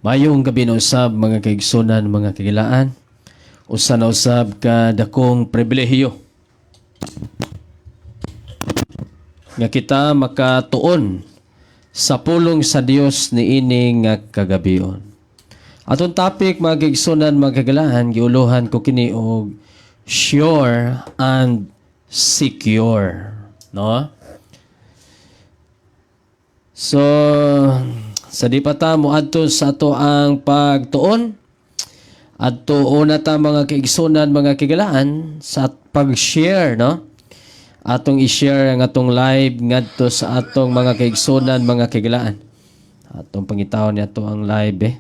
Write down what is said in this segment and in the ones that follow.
Mayong gabi na usab mga kaigsunan, mga kagilaan. Usa na usab ka dakong pribilehiyo nga kita makatuon sa pulong sa Dios niini nga kagabion. Atong topic mga kaigsunan, mga kagilaan, giuluhan ko kini og sure and secure, no? So sa di pa ta moadto sa ato ang pagtuon adto una ta mga kaigsunan, mga kagilaan, sa pag-share, no? Atong i-share ang atong live ngadto sa atong mga kaigsunan, mga kagilaan. Atong pangitawon niya to ang live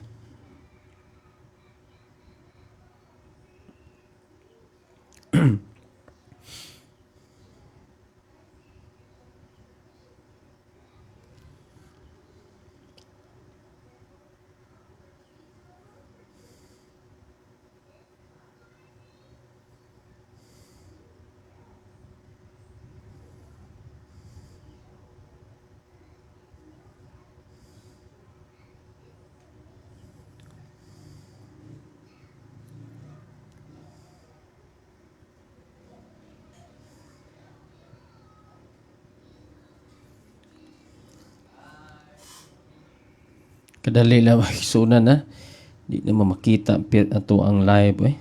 Kadali lang makisunan na. Di na makita ato ang live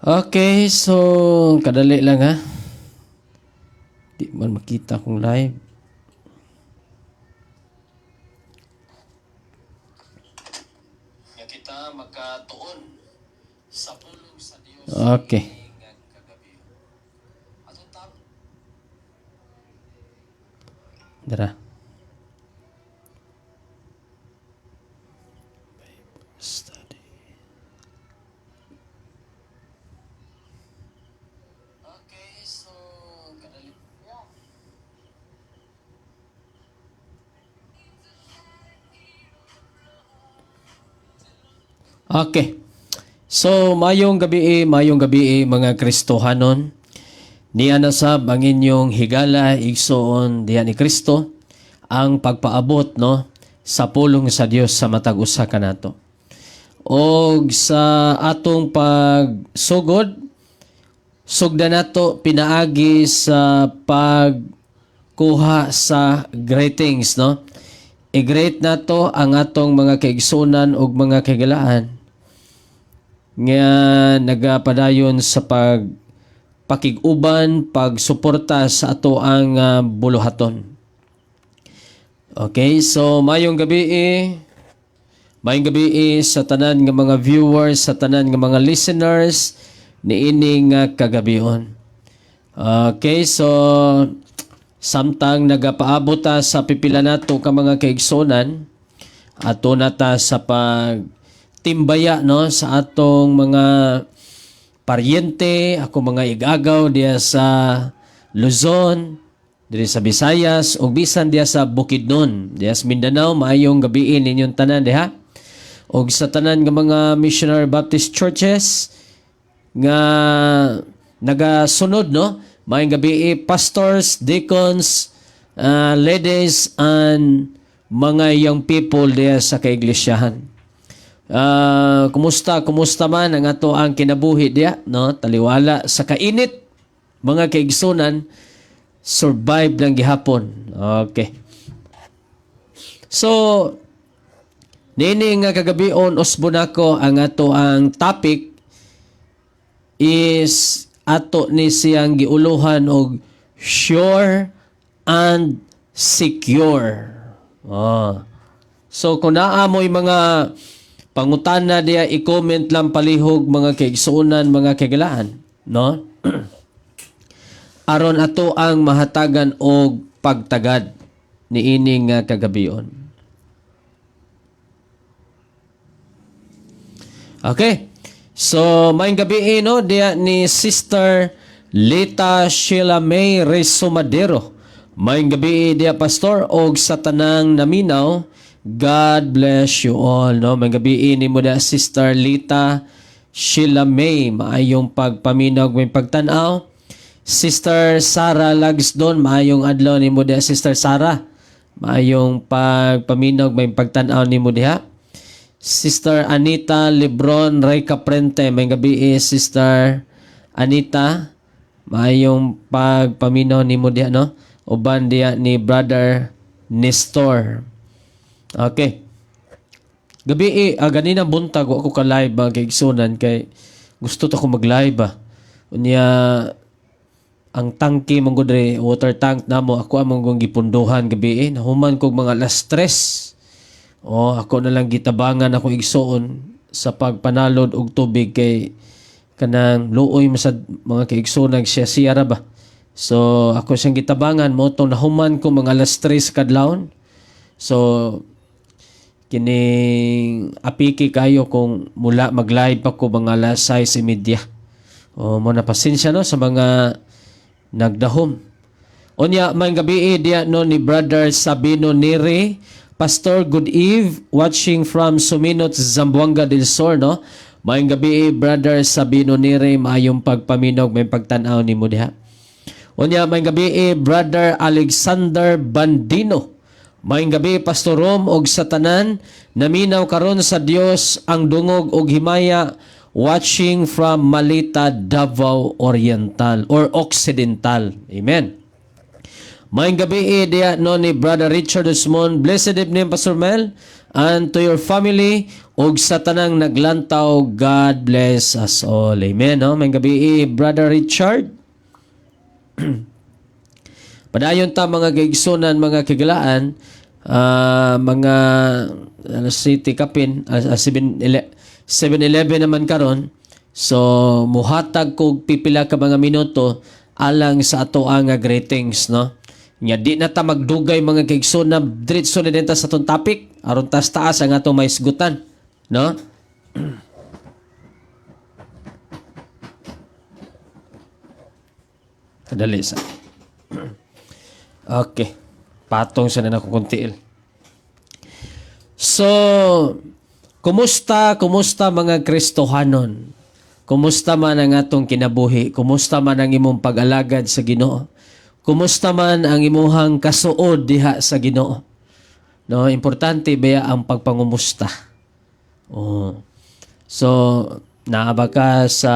Okay, so kadali lang ha. Di man makita kong live. Nga kita makatuon sa pulong sa Dios. Okay. Dara. Study. Okay, so kadali. Okay. So mayong gabi mga Kristohanon. Niya nasab ang inyong higala igsoon diha ni Kristo ang pagpaabot, no, sa pulong sa Dios sa matag usa kanato. Og sa atong pagsugod sugdan nato pinaagi sa pagkuha sa greetings, no. I-greet nato ang atong mga kaigsunan ug mga kagilaan nga nagapadayon sa pakiguban, pagsuporta sa ato ang buluhaton. Okay, so mayong gabi sa tanan nga mga viewers, sa tanan nga mga listeners niini nga kagabion. Okay, so samtang nagapaabot ta sa pipila nato ka mga kaigsunan, ato na ta sa pagtimbaya, no, sa atong mga paryente, ako mga igagaw diya sa Luzon, diya sa Visayas, o bisan diya sa Bukidnon, diya sa Mindanao. Maayong gabiin ninyong tanan diha. O sa tanan ng mga Missionary Baptist Churches nga nagasunod, no? Maayong gabi pastors, deacons, ladies, and mga young people diya sa kaiglesiyahan. Kumusta man ang ato ang kinabuhi diya, no? Taliwala sa kainit, mga kaigsunan, survive lang gihapon. Okay. So nini nga kagabion usbon ako ang ato ang topic is ato ni siyang giuluhan og sure and secure. So kung naamoy mga pangutana diya, i-comment lang palihog mga kaigsunan, mga kagilaan, no? Aron ato ang mahatagan og pagtagad. niini nga kagabion. Okay. So, maayong gabi no, diya ni Sister Lita Sheila May Resumadero. Maayong gabi diya pastor og sa tanang naminaw. God bless you all no. Maayong gabi ni mo diya Sister Lita Sheila May, maayong pagpaminaw may pagtanaw. Sister Sara Lagsdon, maayong adlaw ni mo diya Sister Sara. Maayong pagpaminaw may pagtanaw ni mo diha. Sister Anita Lebron Ray Caprente, may gabi Sister Anita, maayong pagpaminaw ni mo diha no. Uban diha ni Brother Nestor. Okay. Gabi ganina buntag ako ka live kay igsunan kay gusto to ko mag-live ba. Unya ang tangke mong gudre water tank namo ako among gong gipunduhan gabi nahuman kog mga alas 3. Ako na lang gitabangan ako igsuon sa pagpanalod og tubig kay kanang luoy masad mga kaigsunan siya ra ba. So ako siyang gitabangan mo tong nahuman ko mga alas 3 kadlawon. So kining apiki kayo kung mula mag-live pa ko mga alas 6:30. Mo na pasensya no sa mga nagdahom. Unya may gabi diya no ni Brother Sabino Neri. Pastor, good eve. Watching from Suminot, Zamboanga del Sur, no? May gabi Brother Sabino Neri. Maayong pagpaminog, may pagtanaw ni mo diha. Unya may gabi Brother Alexander Bandino. Maayong gabi, Pastor Rom, og sa tanan, naminaw karon sa Dios ang dungog og himaya, watching from Malita, Davao Oriental or Occidental. Amen. Maayong gabi diya no ni Brother Richard Osmond. Blessed evening, Pastor Mel, and to your family, og sa tanang naglantaw, God bless us all. Amen. No? Maayong gabi, Brother Richard. Padayon ta mga kaigsunan, mga kigalaan, mga city kapin, 7-11 naman karon. So muhatag kog pipila ka mga minuto alang sa ato ang greetings, no? Nya di na ta magdugay mga kaigsunan, diretso na din ta sa atong topic aron taas ang atong maisgutan, no? Kadali sa okay. Patong sa na akong kuntiil. So, kumusta mga Kristohanon? Kumusta man ang atong kinabuhi? Kumusta man ang imong pag-alagad sa Ginoo? Kumusta man ang imong kasuod diha sa Ginoo? No, importante ba ang pagpangumusta? So, naaba ka sa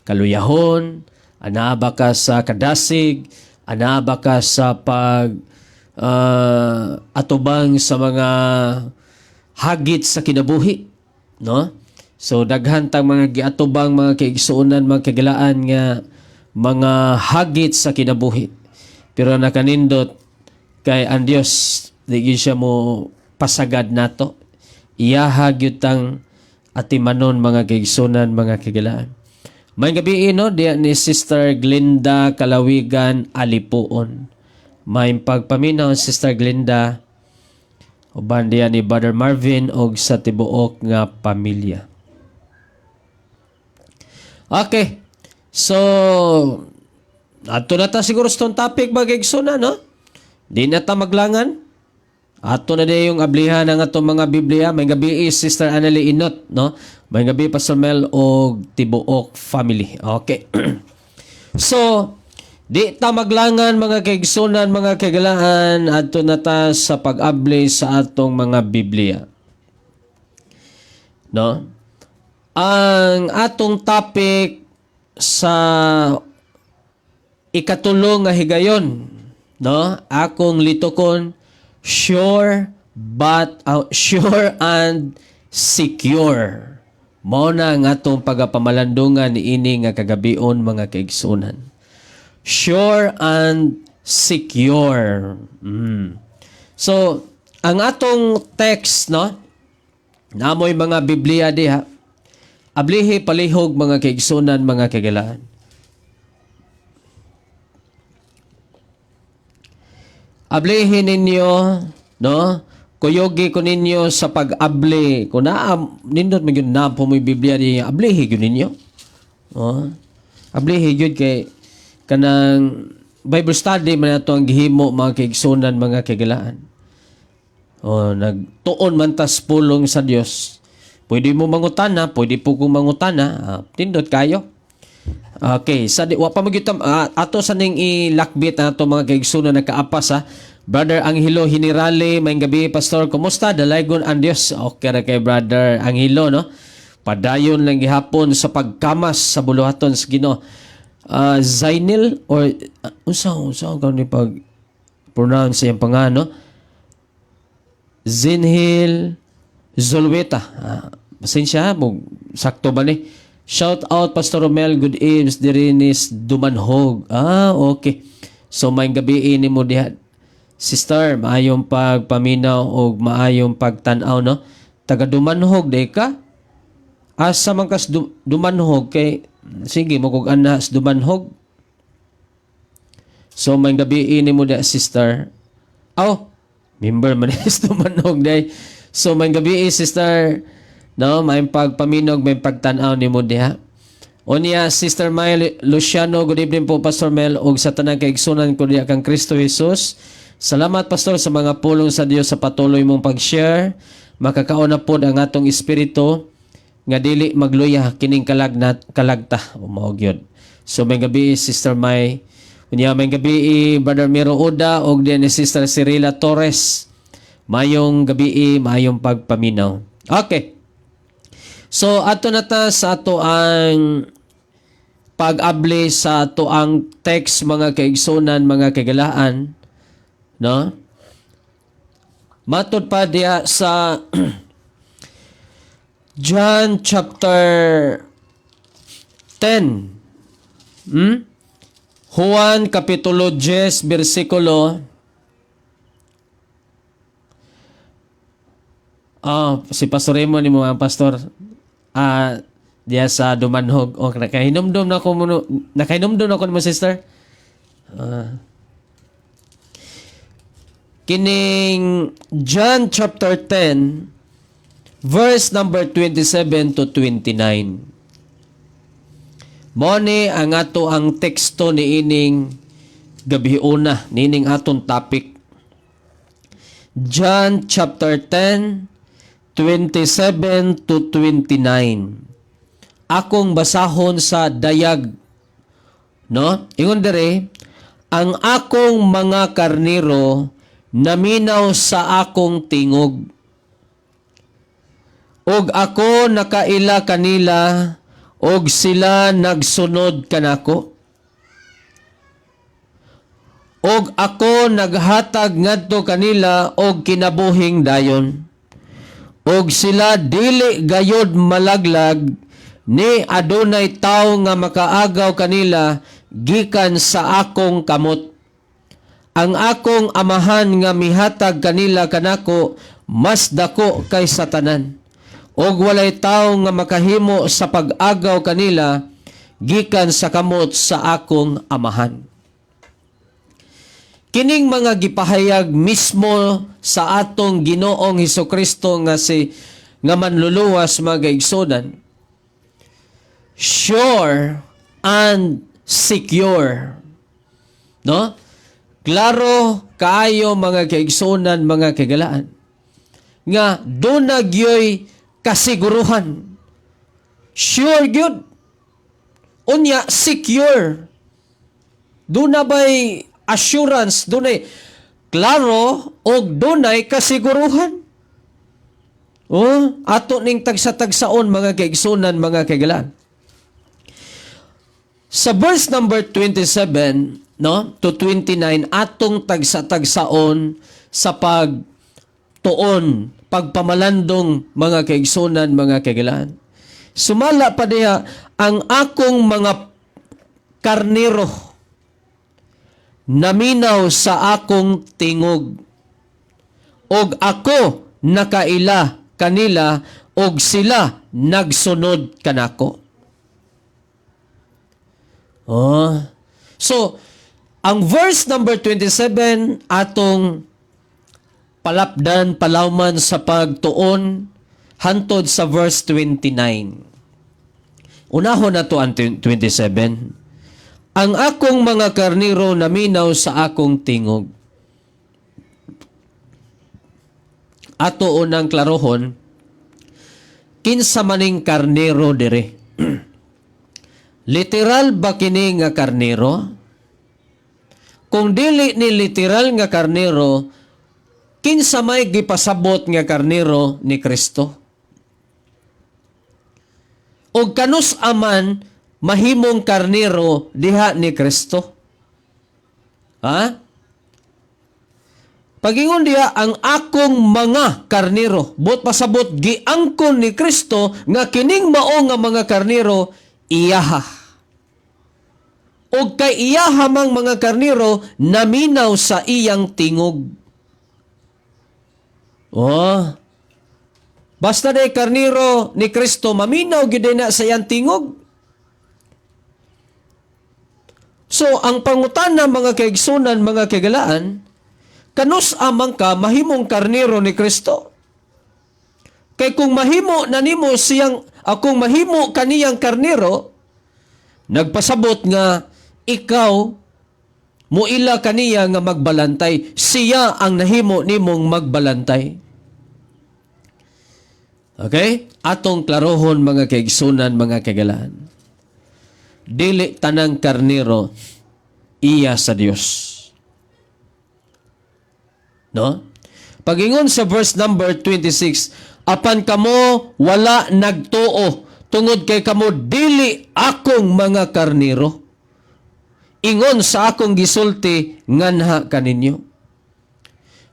kaluyahon, anaaba ka sa kadasig, anaaba ka sa atubang sa mga hagit sa kinabuhi, no? So daghan tang mga giatubang mga kaigsuonan, mga kagilaan nga mga hagit sa kinabuhi. Pero nakanindot kay ang Dios di siya mo pasagad nato. Iyahag yutang atimanon mga kaigsuonan, mga kagilaan. May gabi no diya ni Sister Glinda Kalawigan Alipuon. May pagpaminaw Sister Glinda uban diya ni Brother Marvin og sa tibuok nga pamilya. Okay. So ato na ta siguro sa topic bagigsunan, no? Di na ta maglangan. Ato na din yung ablihan ng atong mga Biblia. May gabi Sister Annalie Inot, no? May gabi Pastor Mel o tibuok family. Okay. So, di ta maglangan mga kaigsunan, mga kagalaan, ato na ta sa pag-abli sa atong mga Biblia. No? Ang atong topic sa ikatulong nga higayon, no? Akong litokon, sure and secure. Mao na ang atong pagapamalandungan ni ini nga kagabion mga kaigsunan. Sure and secure. So, ang atong text, no? Namoy mga Biblia diha. Ablihi palihog mga kaigsunan, mga kagalaan. ablihin ninyo, no? Kuyogi ko ninyo sa pag-abli. Kung nindot mo yun na po may Biblia niya, ablihi yun ninyo. Oh. Ablihi yun kay kanang Bible study man ito ang gihimo mga kaigsunan, mga kagalaan. Oh, nagtuon man tas pulong sa Dios. Pwede mo mangutana, pwede po kong mangutana. Tindot kayo. Okay, sa wa pa magitam ato sa ning ilakbit ato mga kaigsunan nagkaapas ha. Brother Angelo Hinirale, may gabi pastor, kumusta? Dalaygon ang Dios. Okay ra kay Brother Angelo, no? Padayon lang gihapon sa pagkamas sa buluhaton sa Ginoo. Zainil or unsa ka ni pag pronounce yung pangano? Zinhil Zolweta. Pasensya mo sakto ba ni? Shout out Pastor Romel, good eves dirinis Dumanhog. Okay. So may gabi ini mo diha. Sister, maayong pagpaminaw o maayong pagtanaw, no? Taga Dumanhog, day ka? Asa man kas Dumanhog kay sige mo kog anas Dumanhog. So may gabi ini mo da sister. Member man is Dumanhog day. So may gabi sister, no, may pagpaminog, may pagtanaw ni mo diha. Onya Sister May Luciano, good evening po Pastor Mel og sa tanang kaigsunan ko diha kang Kristo Jesus. Salamat Pastor sa mga pulong sa Dios sa patuloy mong pag-share. Makakaon na pod ang atong espiritu nga dili magluya kining kalagta o mao gyud. So may gabi Sister May, unya may gabi Brother Miro Oda og din ni Sister Cirila Torres. Mayong gabi, mayong pagpaminaw. Okay. So ato na ta sa ato ang pag-abli sa ato ang text mga kaigsunan, mga kagalaan, no? Matod pa diya sa John chapter 10. Juan kapitulo 10 bersikulo si Pastor Raymond ni mga pastor diya sa Dumanhog. Nakahinomdom na ako mo sister. Kining John chapter 10 verse number 27 to 29. Mo ni ang ato ang teksto ni ining gabiuna nining aton topic. John chapter 10 27 to 29. Akong basahon sa dayag, no? Ingon dere, ang akong mga karniro naminaw sa akong tingog. Og ako nakaila kanila, og sila nagsunod kanako. Og ako naghatag ngadto kanila og kinabuhing dayon. Og sila dili gayod malaglag ni adunay tawo nga makaagaw kanila gikan sa akong kamot. Ang akong amahan nga mihatag kanila kanako mas dako kay satanan. Og walay tawo nga makahimo sa pag-agaw kanila gikan sa kamot sa akong amahan. Kining mga gipahayag mismo sa atong Ginoong Hesukristo nga manluluwas mga igsonan. Sure and secure. No? Klaro kaayo mga kaigsonan, mga kagalaan. Nga doon nagyoy kasiguruhan. Sure gyud. Unya secure. Doon na ba'y assurance, dunay klaro og dunay kasiguruhan. Ato ning tagsa-tagsaon mga kaigsunan, mga kaigalan. Sa verse number 27, no, to 29, atong tagsa-tagsaon sa pagtuon, pagpamalandong mga kaigsunan, mga kaigalan. Sumala pa diha ang akong mga karnero naminaw sa akong tingog. Og ako nakaila kanila og sila nagsunod kanako. So Ang verse number 27 atong palapdan, palawman sa pagtuon hantod sa verse 29. Unahon na to ang 27. Ang akong mga karniro naminaw sa akong tingog. Ato unang klarohon, kinsa maning karnero dire. Literal ba kini nga karnero? Kung dili ni literal nga karnero, kinsa may gipasabot nga karnero ni Kristo? O kanus aman mahimong karnero diha ni Kristo? Ha? Pagingon diha ang akong mga karnero, bot pasabot giangkon ni Kristo nga kining mao nga mga karnero iyaha. O kay iyaha mang mga karnero naminaw sa iyang tingog. Oh. Basta day karnero ni Kristo maminaw gid na sa iyang tingog. So ang pangutana mga kaigsunan, mga kagalaan, kanus amang ka mahimong karnero ni Kristo? Kay kung mahimo na nimo siyang, kung mahimo kaniyang karnero, nagpasabot nga ikaw muila kaniya nga magbalantay, siya ang nahimo nimong magbalantay. Okay? Atong klarohon mga kaigsunan, mga kagalaan. Dili tanang karnero iya sa Dios. No? Pagingon sa verse number 26, apan kamo wala nagtuo, tungod kay kamo dili akong mga karnero. Ingon sa akong gisulti nganha kaninyo.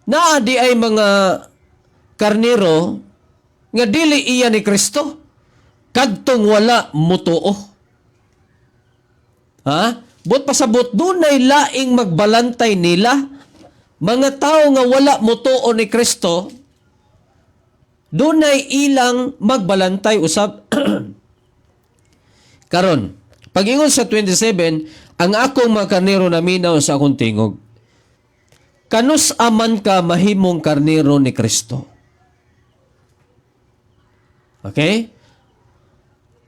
Naa di ay mga karnero nga dili iya ni Kristo, kadtong wala mutuo. Ha? But pasabot dunay laing magbalantay nila, mga tao nga wala mutuo ni Kristo, dunay ilang magbalantay usab. Karon, pag-ingon sa 27, ang akong mga karnero naminaw sa akong tingog. Kanus aman ka mahimong karnero ni Kristo. Okay?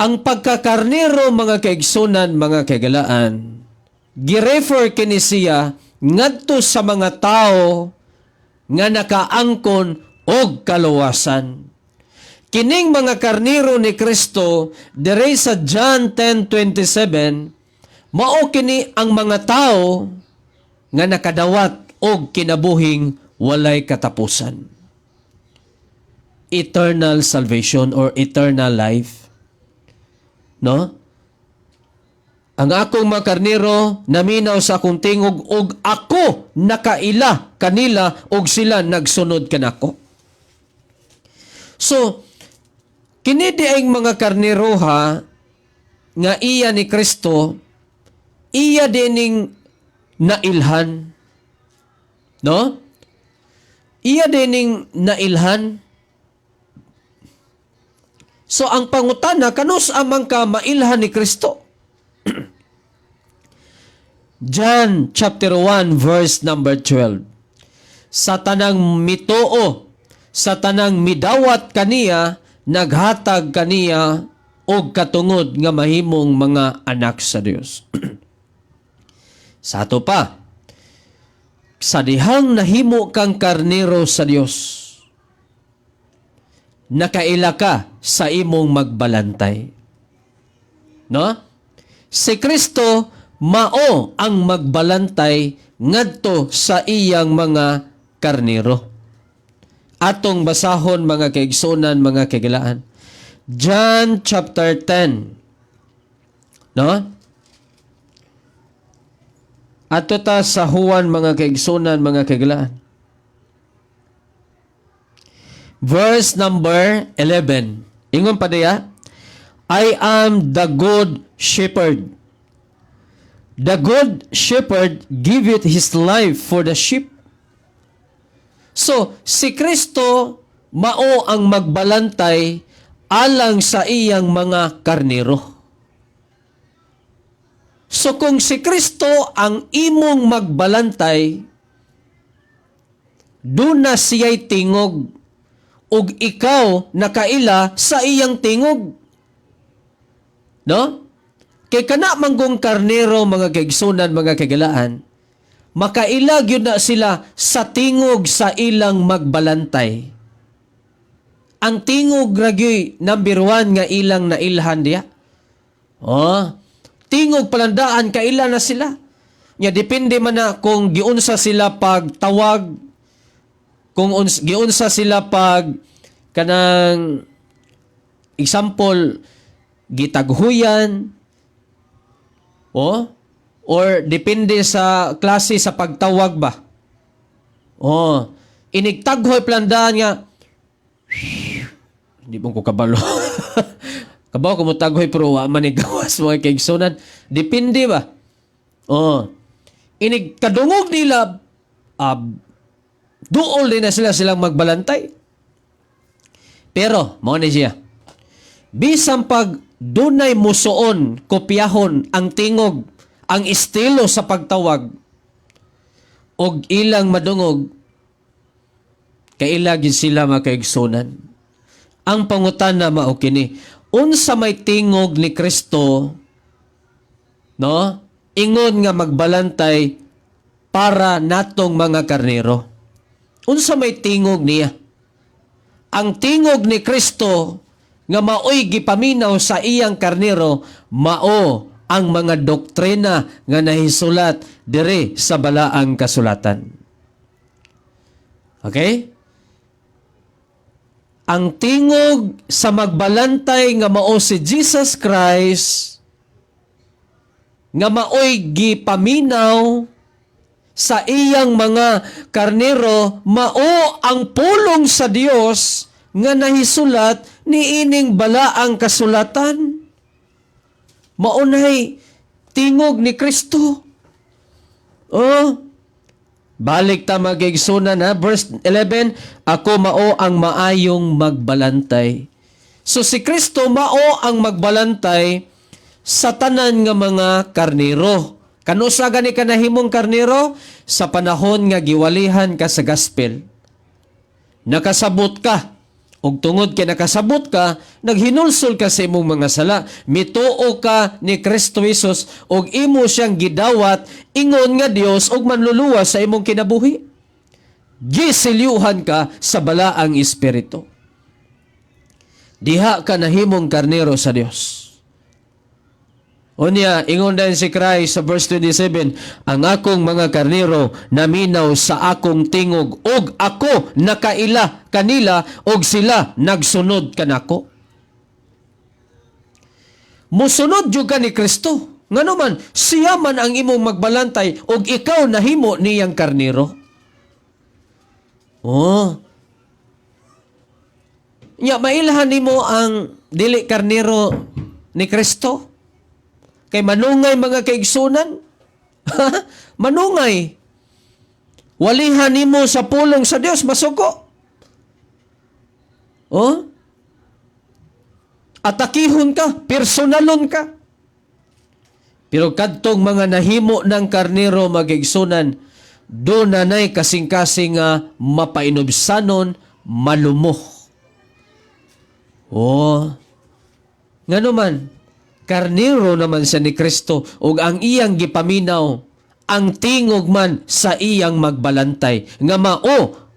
Ang pagkakarnero, mga kaigsunan, mga kagalaan, girefer kini siya ngadto sa mga tao nga nakaangkon og kaluwasan. Kining mga karnero ni Kristo dire sa John 10:27, mao kini ang mga tao nga nakadawat og kinabuhing walay katapusan. Eternal salvation or eternal life. No? Ang akong mga karnero naminaw sa akong tingog og ako nakaila kanila og sila nagsunod kanako. So, kini diayng mga karnero ha, nga iya ni Kristo, iya dining nailhan. No? Iya dining nailhan. So, ang pangutana, kanus amang ka mailhan ni Kristo? John chapter 1 verse number 12. Sa tanang mitoo, sa tanang midawat kaniya, naghatag kaniya og katungod nga mahimong mga anak sa Dios. Sa ato pa, sa dihang nahimo kang karnero sa Dios, nakaila ka sa imong magbalantay. No? Si Kristo mao ang magbalantay ngadto sa iyang mga karnero. Atong basahon mga kaigsunan, mga kagalaan. John chapter 10. No? Ato ta sa Juan mga kaigsunan, mga kagalaan. Verse number 11. Ingon pa diya, I am the good shepherd. The good shepherd giveth his life for the sheep. So, si Kristo mao ang magbalantay alang sa iyang mga karnero. So kung si Kristo ang imong magbalantay, doon na siya'y tingog, ug ikaw nakaila sa iyang tingog. No? Kay kana manggong karnero, mga kaigsunan, mga kagalaan, makailag yun na sila sa tingog sa ilang magbalantay. Ang tingog ragyoy number 1 nga ilang nailhan diya. Tingog palandaan kaila na sila. Nya depende man na kung giunsa sila pagtawag, kung giunsa sila pag kanang example gitaghuyan, or depende sa klase sa pagtawag ba. Inigtaghoy plandaan nga, hindi mo ko kabalo. Kabaw ko mo taghoy pero wa man gawas mga kaigsunan. Depende ba? Kadungog nila, duol din na silang magbalantay. Pero, mo ni siya. Bisang pag dunay musuon, kopyahon, ang tingog, ang estilo sa pagtawag, og ilang madungog, kailagin sila makaigsunan. Ang pangutana mao kini, unsa may tingog ni Kristo, no? Ingon nga magbalantay para natong mga karnero. Unsa may tingog niya? Ang tingog ni Kristo nga maoy gipaminaw sa iyang karnero, mao ang mga doktrina nga nahisulat dire sa balaang kasulatan. Okay? Ang tingog sa magbalantay nga mao si Jesus Christ, nga maoy gipaminaw sa iyang mga karnero, mao ang pulong sa Dios nga nahisulat ni ining balaang kasulatan. Maunay tingog ni Kristo. Balik ta magigsunan ha. Verse 11, ako mao ang maayong magbalantay. So si Kristo mao ang magbalantay sa tanan nga mga karnero. Kano sa gani ka nahimong karnero? Sa panahon nga giwalihan ka sa gospel. Nakasabot ka. Og tungod kay nakasabot ka, naghinulsol ka sa imong mga sala. Mituo ka ni Kristo Jesus og imo siyang gidawat ingon nga Dios og manluluwas sa imong kinabuhi. Gisilyuhan ka sa balaang espiritu. Diha ka nahimong karnero sa Dios. Unya, ingon din si Christ sa verse 27, ang akong mga karnero naminaw sa akong tingog, og ako nakaila kanila, og sila nagsunod kanako. Musunod jud ka ni Kristo. Ngano man, siya man ang imong magbalantay, og ikaw nahimo niyang karnero. Nya, mailhan nimo ang dili karnero ni Kristo. Kay manungay mga kaigsunan. Manungay. Walihan nimo sa pulong sa Dios, masuko. Atakihon ka, personalon ka. Pero kadtong mga nahimo ng karnero magigsunan, do nanay kasing-kasing nga mapainubsanon, malumo. Ngano man, karnero naman siya ni Kristo ug ang iyang gipaminaw ang tingog man sa iyang magbalantay nga mao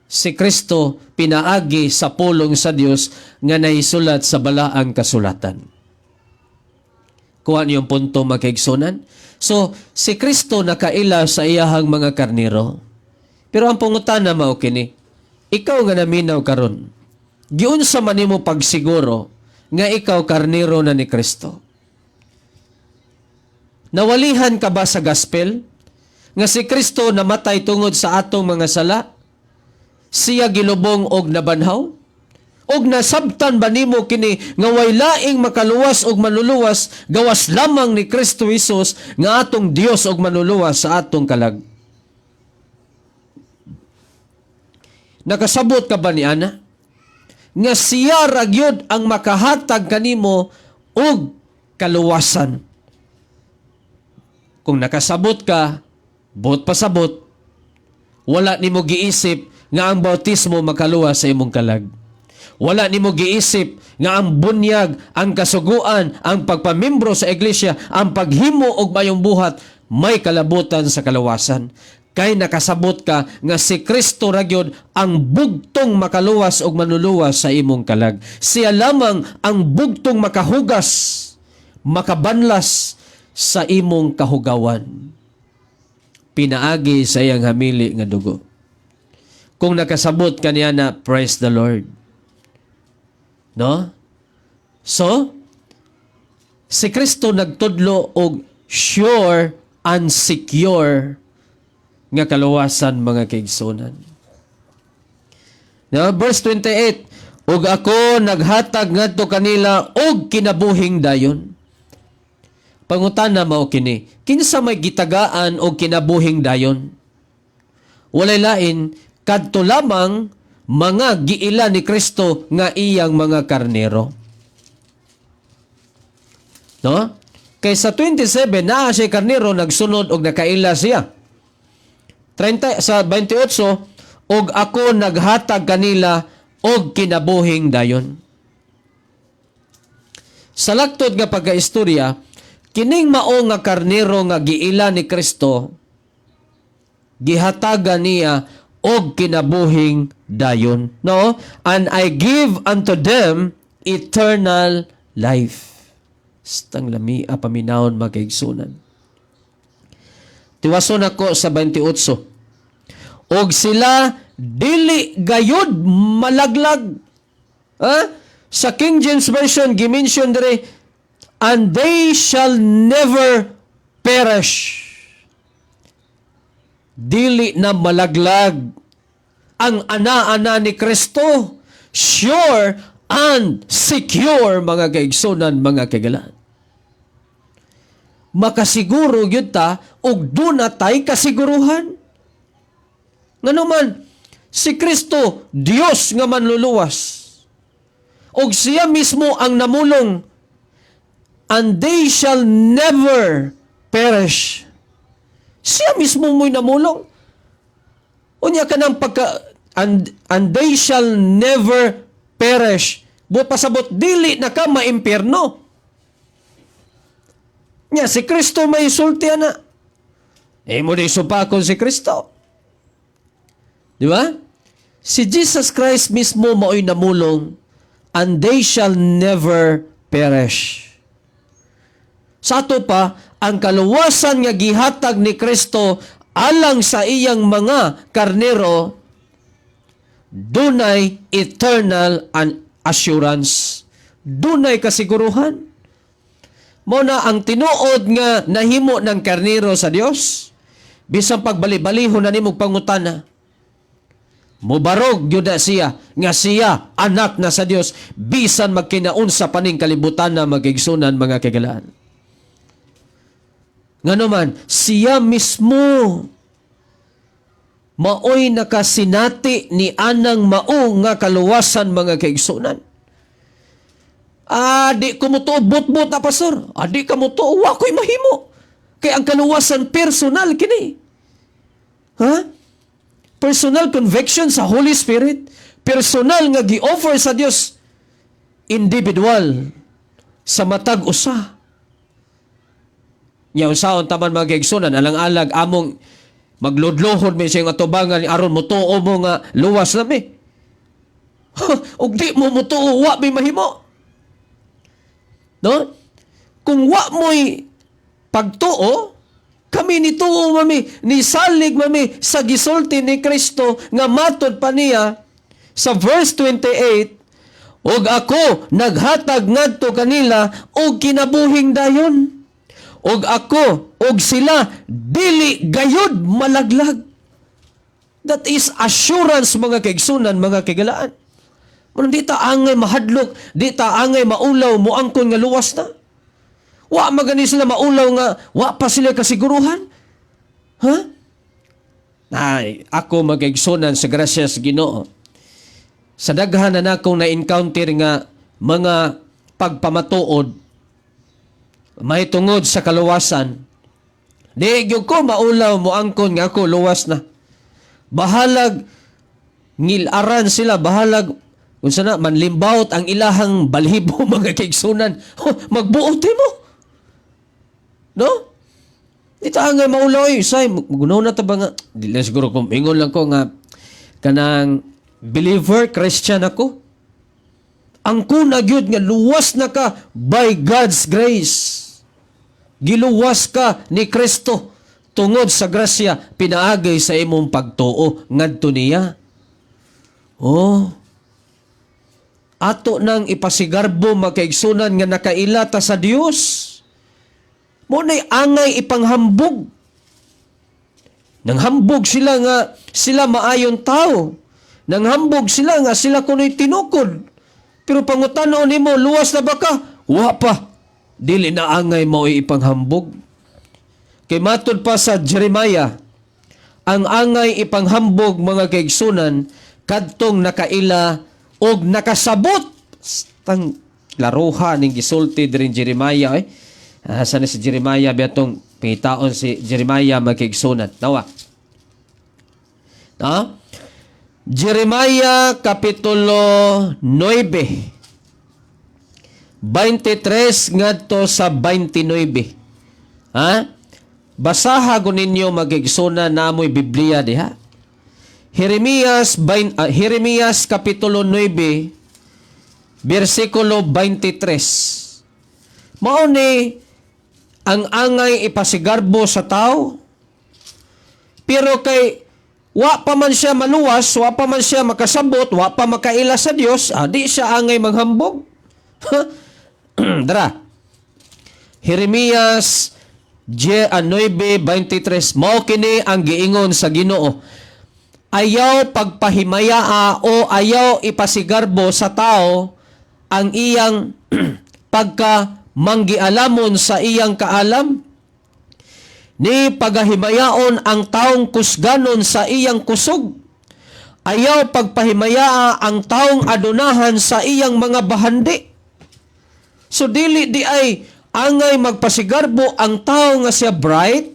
si Kristo pinaagi sa pulong sa Dios nga nahisulat sa balaang kasulatan. Kuha niyong punto makaigsunan. So si Kristo nakaila sa iyahang mga karnero. Pero ang pangutana mao kini, ikaw nga naminaw karon, giunsa man nimo pagsiguro nga ikaw karnero na ni Kristo? Nawalihan ka ba sa gospel? Nga si Kristo namatay tungod sa atong mga sala? Siya gilubong og nabanhaw? Og nasabtan ba nimo kini nga way laing makaluwas og manluluwas gawas lamang ni Kristo Jesus nga atong Dios og manluluwas sa atong kalag? Nakasabot ka ba ni ana? Nga siya ragyod ang makahatag kanimo og kaluwasan. kung nakasabot ka, buot pasabot, wala nimo giisip nga ang bautismo makaluwas sa imong kalag. Wala nimo giisip nga ang bunyag, ang kasuguan, ang pagpamimbro sa iglesia, ang paghimo og mayong buhat may kalabutan sa kalawasan. Kay nakasabot ka nga si Kristo ra gyud ang bugtong makaluwas og manuluwas sa imong kalag. Siya lamang ang bugtong makahugas, makabanlas sa imong kahugawan. Pinaagi sa iyang hamili nga dugo. Kung nakasabot kaniya na, praise the Lord. No? So, si Kristo nagtudlo og sure and secure nga kaluwasan mga kaigsunan. Now, verse 28, ug ako naghatag ngadto kanila og kinabuhing dayon. Pangutana mao kini, kinsa may gitagaan og kinabuhing dayon? Walay lain kadto lamang mga giila ni Kristo nga iyang mga karnero. No? Kay sa 27 naa siya karnero nagsunod og nakaila siya. 30 sa 28, og ako naghatag kanila og kinabuhing dayon. Sa laktod nga pagkaistorya, kining mao nga karnero nga giila ni Kristo, gihatagan niya og kinabuhing dayon. No? And I give unto them eternal life. Stang lami paminawon magkaigsunan. Tiwason ako sa 28. Og sila dili gayud malaglag. Sa King James Version, gimension diri, and they shall never perish. Dili na malaglag ang ana-ana ni Kristo. Sure and secure, mga kaigsunan, mga kagalaan. Makasiguro yun ta, ug doon na tayo kasiguruhan. Nga naman, si Kristo, Diyos nga manluluwas. Og siya mismo ang namulong, and they shall never perish. Siya mismo mo'y namulong. Unya ka ng and they shall never perish. Buot pasabot, dili na ka maimpierno. Nya, si Kristo may sulti na. Mo na isupakon si Kristo. Di ba? Si Jesus Christ mismo mao'y namulong, and they shall never perish. Sa ato pa, ang kaluwasan nga gihatag ni Kristo alang sa iyang mga karnero, dunay eternal assurance. Dunay kasiguruhan. Muna ang tinuod nga nahimo ng karnero sa Dios, bisang pagbali-balihon na nimog pangutana, mubarog yun na siya, nga siya anak na sa Dios, bisan magkinaunsa paning kalibutan na magigsunan, mga kagalaan. Nga naman, siya mismo maoy nakasinati ni anang mao nga kaluwasan, mga kaigsunan. Di ko mo to, but-but na pastor. Di ka mo to, wako'y mahimo. Kaya ang kaluwasan personal kini. Personal conviction sa Holy Spirit. Personal nga gi-offer sa Dios. Individual. Sa matag usa. Nya usaon taman mga kaigsunan, alang-alag among maglodlohon may siyang atubangan aron mo tuo mo nga luwas na mi. Ug di mo tuo, wa may mahimo. No? Kung wa mo'y pagtuo, kami ni tuo mami, ni salig mami sa gisulti ni Kristo nga matod pa niya sa verse 28, ug ako naghatag ngadto kanila og kinabuhing dayon. Og ako, og sila, dili gayud malaglag. That is assurance, mga kaigsunan, mga kagalaan. Di ta angay mahadlok, di ta angay maulaw, muangkon nga luwas na. Wa magani sila maulaw nga, wa pa sila kasiguruhan. Ay, ako mag-igsunan sa grasya sa Ginoo. Sa daghan na nakong na-encounter nga mga pagpamatuod, may tungod sa kaluwasan, Di gyud ko maulaw mo angkon nga ako luwas na. Bahalag ngilaran sila, bahalag unsa na manlimbawt ang ilahang balhibo mga kaigsunan. Magbuot mo. No? Ito ang maulaw say gunaw na ta ba nga dili siguro kung ingon lang ko nga kanang believer Christian ako. Ang kuna gyud nga luwas na ka by God's grace. Giluwas ka ni Kristo tungod sa grasya pinaagay sa imong pagtuo ngadto niya. Oh. Ato nang ipasigarbo makaigsunan nga nakailata sa Dios. Mo nay angay ipanghambog. Nang hambog sila nga sila maayon tao. Nang hambog sila nga sila kuno'y tinukod. Pero pangutanon nimo luwas na ba ka? Wa pa. Dili na angay mo ipanghambog. Kay matod pa sa Jeremiah, ang angay ipanghambog mga kaigsunan kadtong nakaila og nakasabot. Tang laruha ning gisulti diri Jeremiah sana si Jeremiah biatong pitaon si Jeremiah mga kaigsunan. Nawa. Ha? Jeremiah Kapitulo 9 23 ngadto sa 29. Ha? Basaha ko ninyo magigsunan na amoy Biblia diha. Jeremias Kapitulo 9 versikulo 23. Mao ni ang angay ipasigarbo sa tao. Pero kay wa pa man siya maluwas, wa pa man siya makasabot, wa pa makaila sa Dios, di siya angay manghambog. Dara. Jeremias 9:23 mao kini ang giingon sa Ginoo. Ayaw pagpahimayaa o ayaw ipasigarbo sa tao ang iyang pagka manggialamon sa iyang kaalam. Ni pagahimayaon ang taong kusganon sa iyang kusog. Ayaw pagpahimayaa ang taong adunahan sa iyang mga bahandi. So dili di ay angay magpasigarbo ang tao nga siya bright,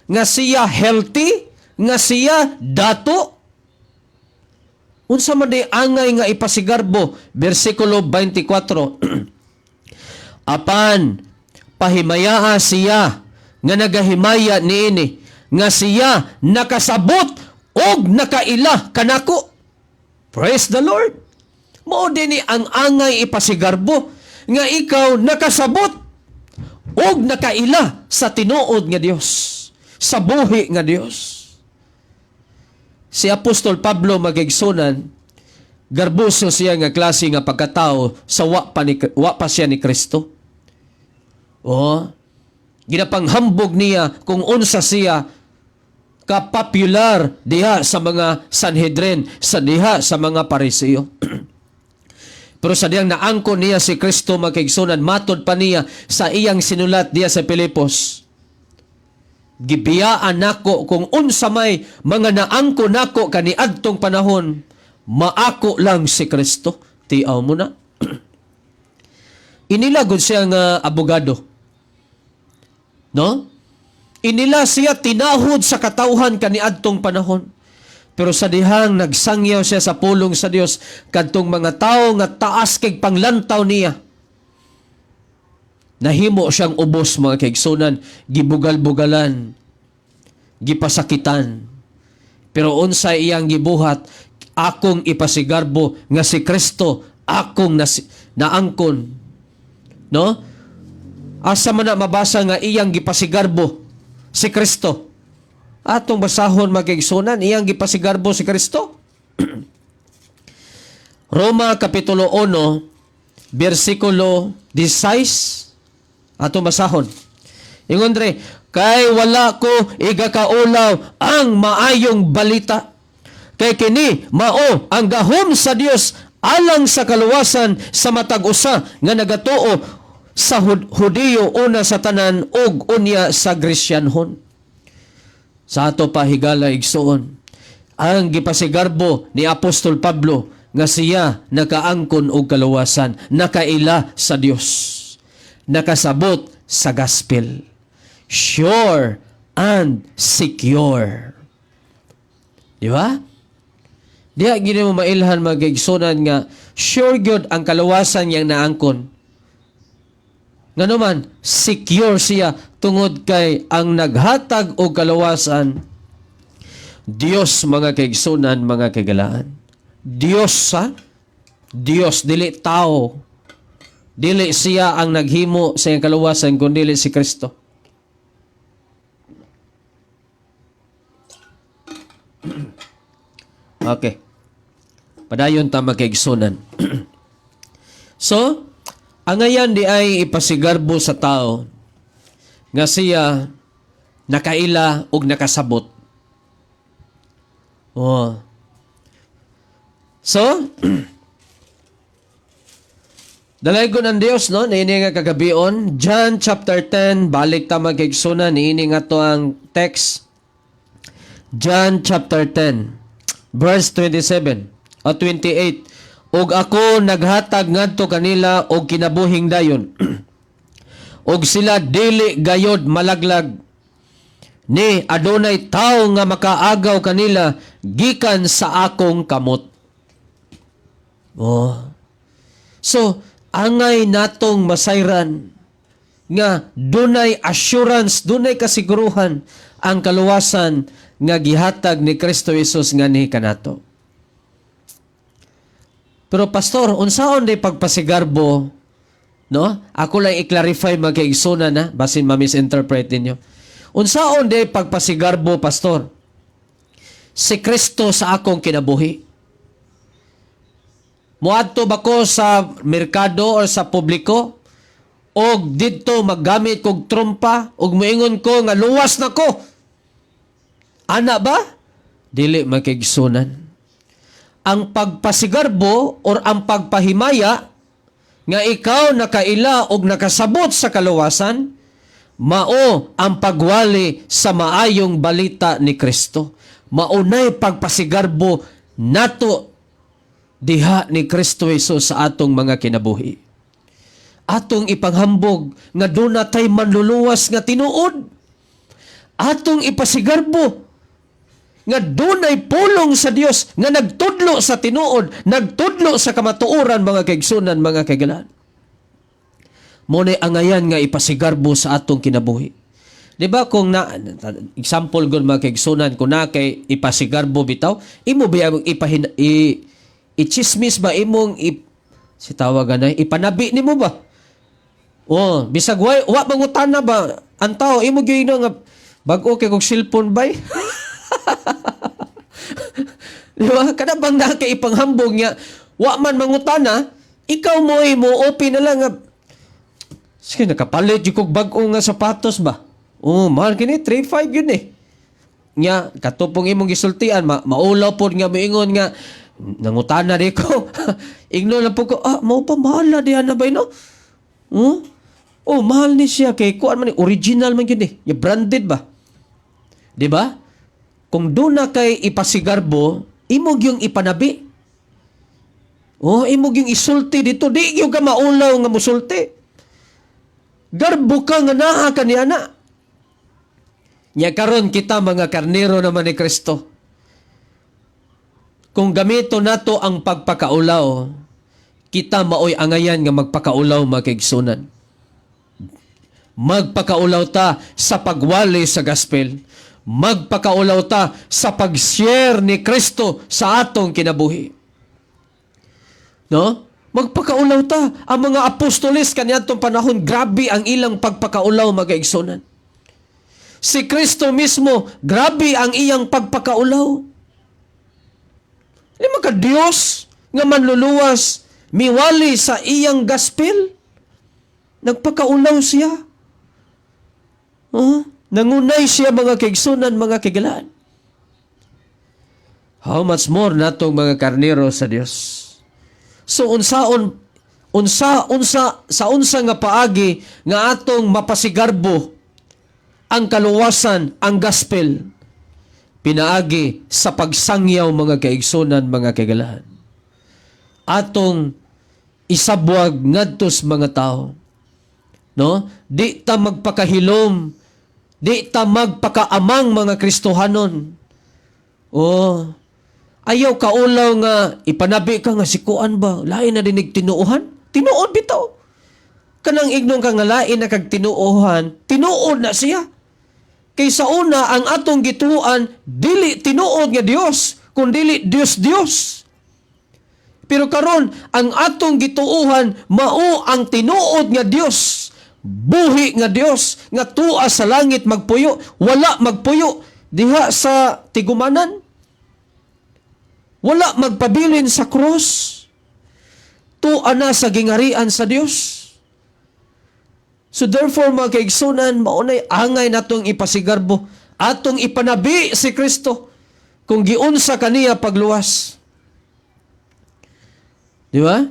nga siya healthy, nga siya dato. Unsa man di angay nga ipasigarbo, bersikulo 24. Apan pahimayaa siya nga nagahimaya niini, nga siya nakasabot og nakaila kanako. Praise the Lord. Mao dinhi ang angay ipasigarbo nga ikaw nakasabot og nakaila sa tinuod nga Dios, sa buhi nga Dios. Si Apostol Pablo magigsunan, garbuso siya nga klase nga pagkatao sa wa pa siya ni Kristo. Ginapanghambog niya kung unsa siya kapopular diha sa mga Sanhedrin, sa diha sa mga Pariseo. Pero sa diyang naangkon niya si Kristo makigsunan, matod pa niya sa iyang sinulat diya sa Pilipos. Gibiyaan nako kung unsa may mga naangkon nako kaniadtong panahon, maako lang si Kristo. Tiaw mo na. Inilagod siya nga abogado. No? Inila siya tinahod sa katauhan kaniadtong panahon. Pero sa dihang nagsangyaw siya sa pulong sa Dios kadtong mga tao nga taas kay panglantaw niya. Nahimo siyang ubos mga kaigsunan, gibugal-bugalan, gipasakitan. Pero unsay iyang gibuhat, akong ipasigarbo nga si Kristo akong naangkon. No? Asa man na mabasa nga iyang gipasigarbo si Kristo. Atong basahon magigsunan, iyang gipasigarbo si Kristo. Roma Kapitulo 1, versikulo 16. Atong basahon. Ingon dre, kay wala ko igakaulaw ang maayong balita. Kay kini mao ang gahom sa Dios alang sa kaluwasan sa matag usa nga nagatuo sa Hudiyo una sa tanan ug unya sa Grisyanhon. Sa ato pa higala igsuon, ang gipasigarbo ni Apostol Pablo nga siya nakaangkon og kaluwasan, nakaila sa Dios, nakasabot sa gospel. Sure, and secure. Di ba? Diha gini mo mailhan magigsunan nga sure good ang kaluwasan yang naangkon. Nga naman, secure siya tungod kay ang naghatag o kaluwasan Dios, mga kaigsunan, mga kagalaan. Dios, ha? Dios, dili tao. Dili siya ang naghimo sa iyang kaluwasan, kundi dili si Kristo. Okay. Padayon ta magkaigsunan. So, ang ngayon di ay ipasigarbo sa tao nga siya nakaila ug nakasabot. Oh. So, dalaygon ang Dios, no? Niini nga kagabion, John chapter 10, balik ta magkaigsunan, niini nga to ang text. John chapter 10, verse 27 o 28. Og ako naghatag ngadto kanila og kinabuhing dayon. Og sila dili gayod malaglag. Ni adunay tao nga makaagaw kanila gikan sa akong kamot. Oh. So, angay natong masayran nga dunay assurance, dunay kasiguruhan ang kaluwasan nga gihatag ni Kristo Jesus nga ni kanato. Pero pastor, unsaon day pagpasigarbo, no? Ako lang i-clarify magkaigsunan na basin ma-misinterpret ninyo. Unsaon day pagpasigarbo, pastor? Si Kristo sa akong kinabuhi. Muadto ba ko sa merkado o sa publiko? Og didto maggamit kog trumpa og moingon ko nga luwas na ko. Ana ba? Dili magkaigsunan. Ang pagpasigarbo or ang pagpahimaya nga ikaw nakaila og nakasabot sa kaluwasan, mao ang pagwali sa maayong balita ni Kristo. Maunay pagpasigarbo nato diha ni Kristo Jesus sa atong mga kinabuhi. Atong ipanghambog nga doon natay manluluwas nga tinuod. Atong ipasigarbo nga dunay pulong sa Dios nga nagtudlo sa tinuod, nagtudlo sa kamatuoran, mga kaigsunan, mga kaigalan. Muna'y angayan nga ipasigarbo sa atong kinabuhi. Di ba kung na, example gun mga kaigsunan, kung na kay ipasigarbo bitaw, imo ba yung i-chismis ba imong si tawagan na, ipanabi ni mo ba? Oh, bisag wa mangutana ba ang tao, imo gyud nga bag-o kay kog cellphone bay. Di ba? Kada bang nakaipanghambog niya, wa man mangutana, ikaw mo open na lang nga, sige, nakapalit yung kong bag-o nga sapatos ba? Oh, mahal kini, 3.5 yun eh. Nga, katupong imong gisultian, maulaw po nga moingon nga, nangutana rin ko. Igno lang po ko, mau pa mahal na diyan na ba yun, no? Oh, mahal ni siya, kay kuan man, original man yun eh. Yung branded ba? Di ba? Kung doon na kay ipasigarbo, imog yung ipanabi. Oh, imog yung isulti dito. Di yung ka maulaw nga musulti. Garbo ka nga naa ka niya na. Nya karon kita mga karnero naman ni Kristo. Kung gamito nato ang pagpakaulaw, kita maoy angayan nga magpakaulaw makigsunan. Magpakaulaw ta sa pagwali sa gospel. Magpakaulaw ta sa pag-share ni Kristo sa atong kinabuhi. No? Magpakaulaw ta. Ang mga apostoles kaniadtong panahon, grabe ang ilang pagpakaulaw, mag-igsunan. Si Kristo mismo, grabe ang iyang pagpakaulaw. Di maka Diyos nga manluluwas, miwali sa iyang gospel. Nagpakaulaw siya. Nangunay siya, mga kaigsunan, mga kaigalaan. How much more natong mga karnero sa Dios. So sa unsa nga paagi nga atong mapasigarbo ang kaluwasan, ang gospel, pinaagi sa pagsangyaw, mga kaigsunan, mga kaigalaan. Atong isabwag ngadtos mga tao. No? Di ta magpakahilom Di ta magpakaamang mga Kristohanon. Oh, ayaw kaulaw nga ipanabi ka nga sikuan ba? Lain na dinig tinuohan? Tinuod bitaw. Kanang ignon ka nga lain na kag tinuohan, tinuod na siya. Kaysa una, ang atong gituan, dili tinuod nga Dios, kundi Dios. Pero karon ang atong gituuhan, mao ang tinuod nga Dios. Buhi nga Dios, nga tua sa langit magpuyo, wala magpuyo diha sa tigumanan. Wala magpabilin sa cross. Tua na sa gingarian sa Dios. So therefore, mga kaigsunan, maunay angay natong ipasigarbo, atong ipanabi si Kristo kung giunsa kaniya pagluwas. Di ba?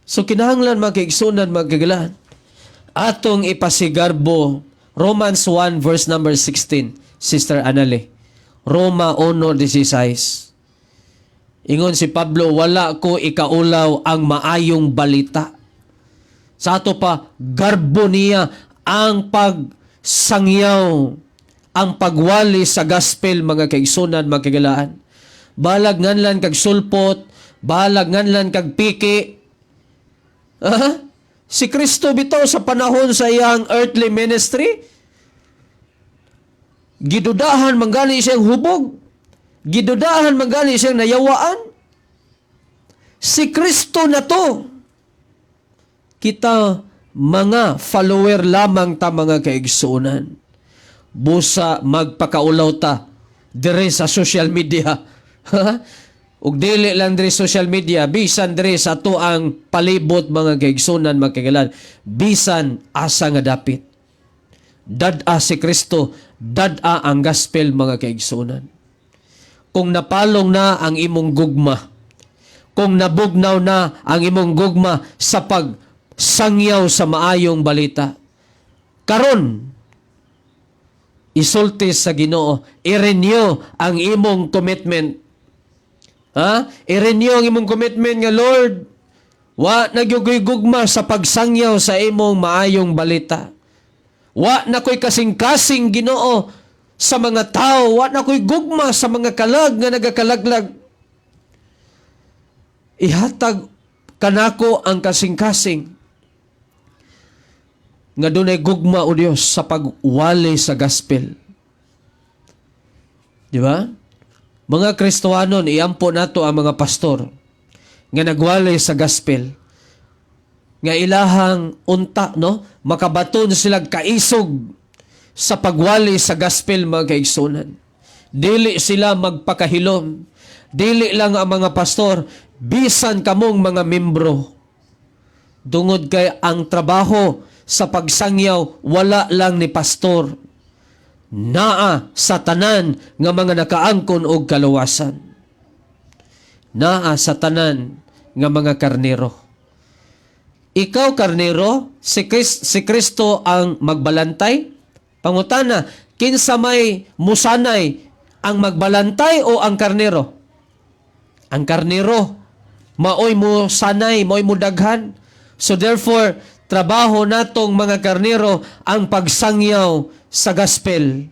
So kinahanglan, mga kaigsunan, mga kagalaan, atong ipasigarbo, Romans 1 verse number 16, Sister Anale. Roma 1:16. Ingon si Pablo, wala ko ikaulaw ang maayong balita. Sa ato pa, garbo niya ang pagsangyaw, ang pagwali sa gospel, mga kaigsunan, mga kagalaan. Balag nganlan kag sulpot, balag nganlan kag piki. Si Kristo bitaw sa panahon sa iyang earthly ministry, gidudahan manggani siyang hubog, gidudahan manggani siyang nayawaan. Si Kristo na to. Kita mga follower lamang ta, mga kaigsunan. Busa magpakaulaw ta dire sa social media. Ug dili lang dire social media, bisan dire sa ato ang palibot, mga kaigsunan, mga kagalan. Bisan asa nga dapit. Dad-a si Kristo, dad-a ang gospel, mga kaigsunan. Kung napalong na ang imong gugma, kung nabugnaw na ang imong gugma sa pagsangyaw sa maayong balita, karon isulti sa Ginoo, i-renew ang imong commitment. I-renew ang imong commitment nga, Lord, wa nagyugoy gugma sa pagsangyaw sa imong maayong balita. Wa na ko'y kasing-kasing, Ginoo, sa mga tao. Wa na ko'y gugma sa mga kalag nga nagakalaglag. Ihatag kanako ang kasing-kasing nga dunay gugma, o Dios, sa pagwali sa gospel. Di ba? Mga Kristohanon, iampo nato ang mga pastor nga nagwali sa gospel. Nga ilahang unta, no? Makabaton sila kaisog sa pagwali sa gospel, mga kaigsunan. Dili sila magpakahilom. Dili lang ang mga pastor, bisan kamong mga membro. Dungod kay ang trabaho sa pagsangyaw, wala lang ni pastor. Naa sa tanan nga mga nakaangkon og kaluwasan. Naa sa tanan nga mga karnero. Ikaw, karnero, si Kristo ang magbalantay? Pangutana, kinsa may musanay, ang magbalantay o ang karnero? Ang karnero. Maoy mo sanay, maoy mo daghan. So therefore, trabaho natong mga karnero ang pagsangyaw sa gospel.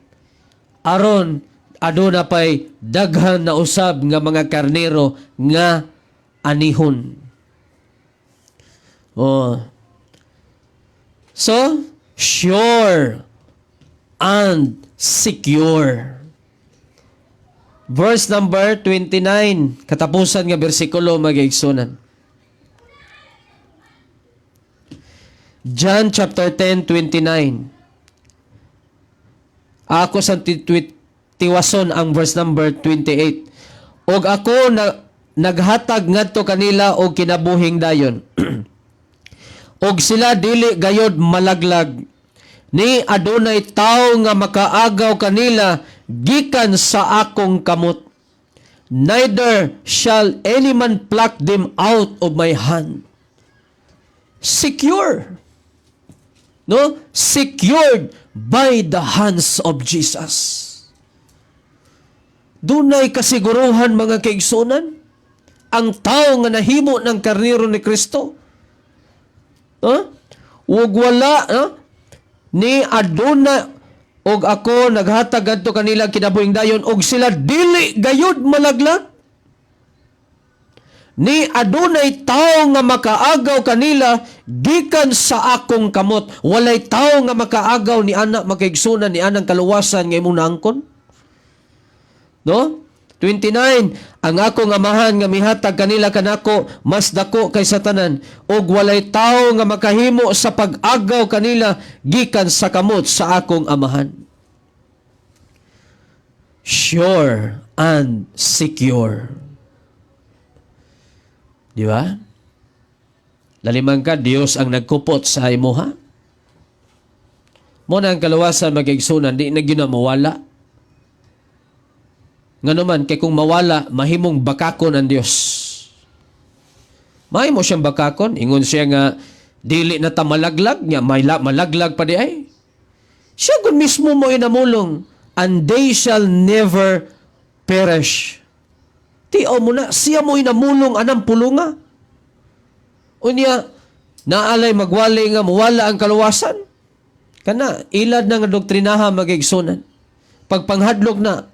Aron aduna pay daghan na usab nga mga karnero nga anihon. So, sure and secure. Verse number 29, katapusan nga bersikulo, mag-igsunan. John chapter 10:29. Ako sa tiwason ang verse number 28. Og ako naghatag ngadto kanila og kinabuhing dayon. Og sila dili gayod malaglag. Ni adunay tawo nga makaagaw kanila gikan sa akong kamot. Neither shall any man pluck them out of my hand. Secure. No? Secured by the hands of Jesus. Dunay kasiguruhan, mga kaigsunan, ang tao nga nahimo ng karnero ni Kristo. Huwag wala, ni aduna og ako naghatag adto kanila kinabuhing dayon og sila dili gayud malaglag. Ni adunay tawo nga makaagaw kanila gikan sa akong kamot. Walay tawo nga makaagaw ni ana makaigsunan ni anang kaluwasan nga imong naangkon. No? 29, ang akong amahan nga mihatag kanila kanako mas dako kaysa tanan ug walay tawo nga makahimo sa pag-agaw kanila gikan sa kamot sa akong amahan. Sure and secure. Di ba? Lalimang ka, Dios ang nagkupot sa imuha. Mo na ang kaluwasan mag-igsunan, di na yun na mawala. Nga naman, kay kung mawala, mahimong bakakon ang Diyos. Mahimo siyang bakakon. Ingon siya nga, dili na ta malaglag niya, malaglag pa di ay. Siya kung mismo mo inamulong, and they shall never perish. Tiyaw mo na, siya mo inamulong anang pulunga. Unya, naalay magwali nga mawala ang kaluwasan. Kana, ilad na nga doktrinaha magigsunan. Pagpanghadlok na,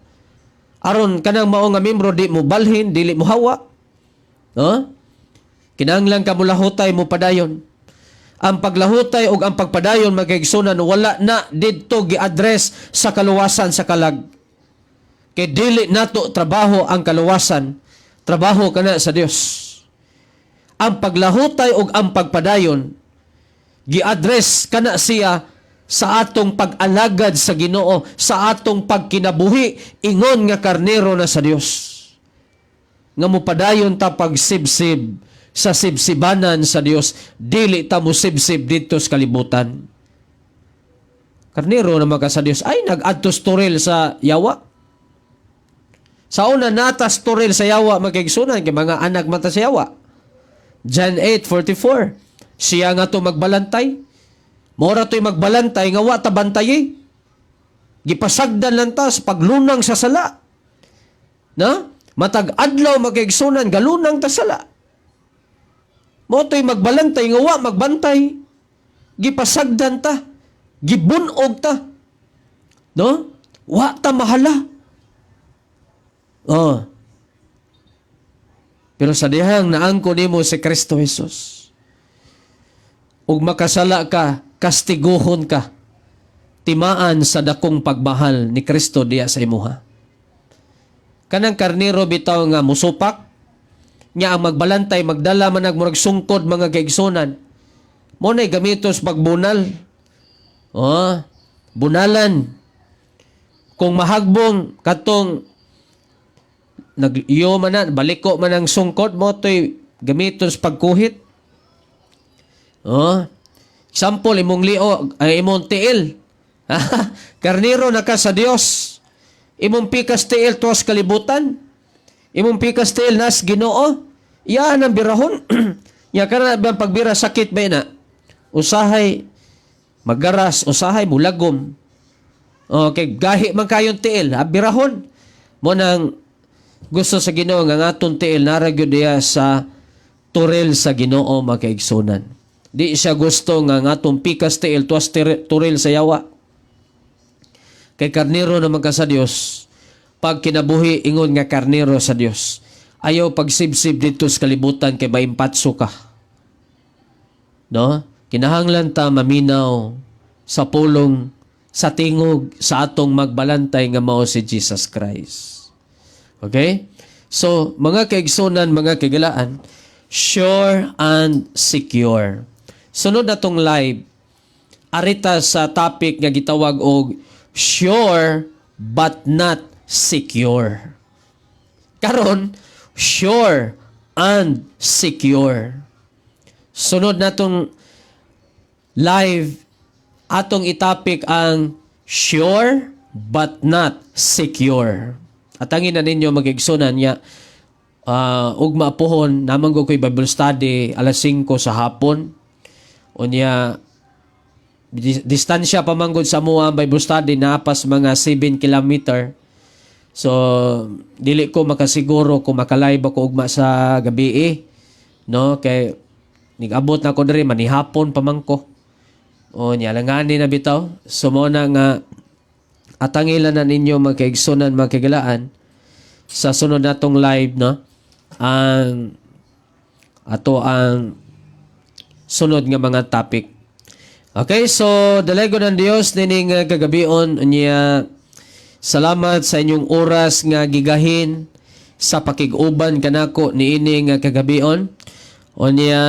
aron kanang mao nga membro di mo balhin, dili mo hawa. No? Kinahanglan ka mo lahutay mo padayon. Ang paglahutay o ang pagpadayon magigsunan wala na didto gi-address sa kaluwasan sa kalag. Kay dili nato trabaho ang kaluwasan, trabaho kana sa Dios. Ang paglahutay o ang pagpadayon gi-address kana siya sa atong pag-alagad sa Ginoo, sa atong pagkinabuhi, ingon nga karnero na sa Dios. Nga mo padayon ta pagsibsib sa sibsibanan sa Dios, dili ta mo sibsib dito sa kalibutan. Karnero naman ka sa Dios, ay nag-adtos turil sa yawa. Sa una natas turil sa yawa magigsunan kay mga anak mata sa yawa. John 8:44. Siya nga to magbalantay. Mora to'y magbalantay nga wa ta bantay. Gipasagdan lang ta sa paglunang sa sala. Na? Matag adlaw magigsunan galunang ta sala. Mo to'y magbalantay nga wa magbantay. Gipasagdan ta. Gibunog ta. No? Wa ta mahala. Oh. Pero sa dihang naangko nimo si Kristo Jesus. Ug makasala ka, kastiguhon ka. Timaan sa dakong pagmahal ni Kristo diya sa imuha. Kanang karnero bitaw nga musupak, nya ang magbalantay, magdala man murag sungkod mga kaigsunan. Mo na'y gamitos pagbunal. Oh, bunalan. Kung mahagbong katong nag-iyo man na, baliko man ang sungkod mo, to'y gamitos pagkuhit. Oh, example, imong lio, ay imong tiil. Karnero na ka sa Dios. Imong pikas tiil tuwas kalibutan. Imong pikas tiil nas Ginoo. Iyan ang birahon. Ya kana bang pagbira sakit ba na? Usahay magaras, usahay mulagom. Okay, gahi man kayong tiil, birahon. Mo nang gusto sa Ginoo nga aton tiil naragyo diya sa turil sa Ginoo makaigsunan. Di siya gusto nga atong pikas tiil tuwas turil sa yawa. Kay karnero naman ka sa Dios. Pag kinabuhi ingon nga karnero sa Dios. Ayaw pagsibsib dito sa kalibutan kay maimpatso ka. No? Kinahanglan ta maminaw sa pulong sa tingog sa atong magbalantay nga mao si Jesus Christ. Okay? So, mga kaigsunan, mga kagalaan, sure and secure. Sunod na tong live, arita sa topic nga gitawag og sure but not secure. Karon, sure and secure. Sunod na tong live, atong itapik ang sure but not secure. At angin na ninyo magigsunan niya, ug maapuhon, naman ko ko'y Bible study, alas 5 sa hapon. O niya, distansya pamanggod sa mua Bible study, napas mga 7 kilometer. So, dili ko makasiguro kung makalive ako ugma sa gabi no? Kay, nag-abot na ko diri, manihapon pamangko. O niya, langani na bitaw. So, mo na nga, atangilan na ninyo magkaigsunan, magkagalaan sa sunod natong live, no? Ang sunod nga mga topic. Okay, so dalego ng Dios nining kagabion niya. Salamat sa inyong oras nga gigahin sa pakig-uban kanako niini nga kagabion. O niya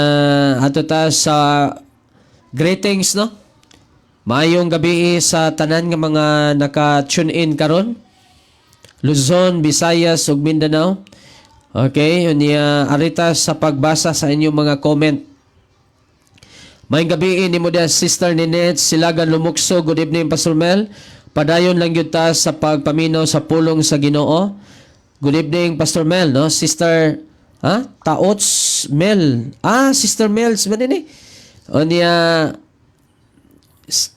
ato ta sa greetings, no? Maayong gabi sa tanan nga mga naka-tune in karon. Luzon, Visayas ug Mindanao. Okay, niya arita sa pagbasa sa inyong mga comment. Maayong gabi ni mo da Sister Ninette Silagan Lumukso. Good evening, Pastor Mel. Padayon lang yun ta sa pagpaminaw sa pulong sa Ginoo. Good evening, Pastor Mel, no? Sister, Taots Mel. Sister Mel, sabi o niya,